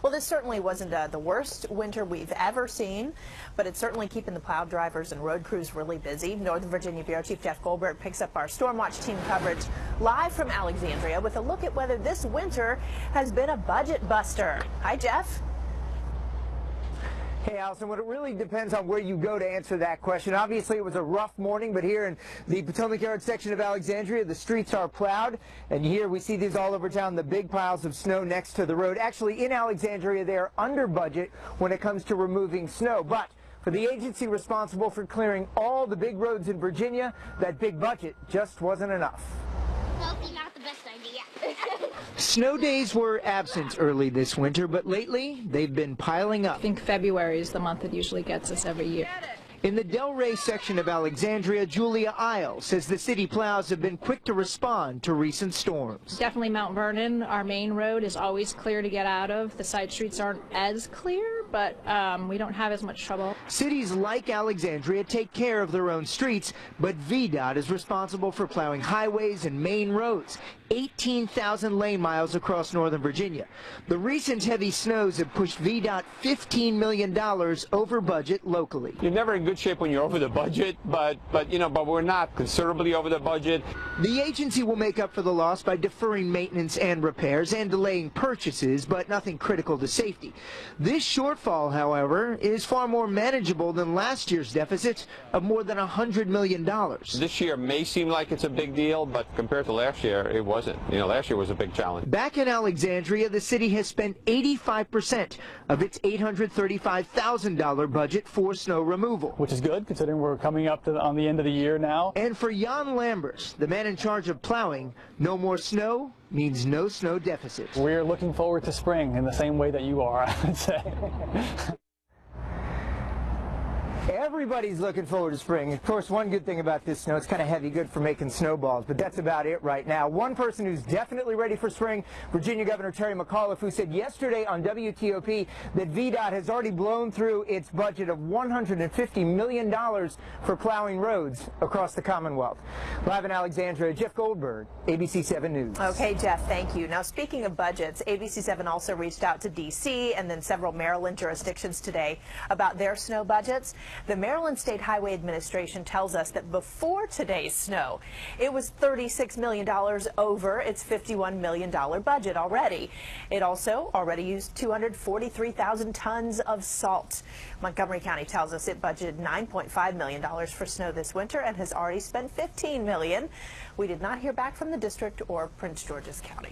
Well, this certainly wasn't the worst winter we've ever seen, but it's certainly keeping the plow drivers and road crews really busy. Northern Virginia Bureau Chief Jeff Goldberg picks up our Storm Watch team coverage live from Alexandria with a look at whether this winter has been a budget buster. Hi, Jeff. Hey, Allison, well, it really depends on where you go to answer that question. Obviously, it was a rough morning, but here in the Potomac Yard section of Alexandria, the streets are plowed. And here we see these all over town, the big piles of snow next to the road. Actually, in Alexandria, they are under budget when it comes to removing snow. But for the agency responsible for clearing all the big roads in Virginia, that big budget just wasn't enough. Probably not the best idea. Snow days were absent early this winter, but lately they've been piling up. I think February is the month that usually gets us every year. In the Delray section of Alexandria, Julia Isle says the city plows have been quick to respond to recent storms. Definitely Mount Vernon, our main road, is always clear to get out of. The side streets aren't as clear, but we don't have as much trouble. Cities like Alexandria take care of their own streets, but VDOT is responsible for plowing highways and main roads, 18,000 lane miles across Northern Virginia. The recent heavy snows have pushed VDOT $15 million over budget locally. You're never in good shape when you're over the budget, but we're not considerably over the budget. The agency will make up for the loss by deferring maintenance and repairs and delaying purchases, but nothing critical to safety. This shortfall, however, is far more manageable than last year's deficit of more than $100 million. This year may seem like it's a big deal, but compared to last year, it wasn't. Last year was a big challenge. Back in Alexandria, the city has spent 85% of its $835,000 budget for snow removal. Which is good, considering we're coming up on the end of the year now. And for Jan Lambers, the man in charge of plowing, no more snow means no snow deficit. We're looking forward to spring in the same way that you are, I would say. Everybody's looking forward to spring. Of course, one good thing about this snow, it's kind of heavy, good for making snowballs, but that's about it right now. One person who's definitely ready for spring, Virginia Governor Terry McAuliffe, who said yesterday on WTOP that VDOT has already blown through its budget of $150 million for plowing roads across the Commonwealth. Live in Alexandria, Jeff Goldberg, ABC 7 News. Okay, Jeff, thank you. Now, speaking of budgets, ABC 7 also reached out to D.C. and then several Maryland jurisdictions today about their snow budgets. The Maryland State Highway Administration tells us that before today's snow, it was $36 million over its $51 million budget already. It also already used 243,000 tons of salt. Montgomery County tells us it budgeted $9.5 million for snow this winter and has already spent $15 million. We did not hear back from the district or Prince George's County.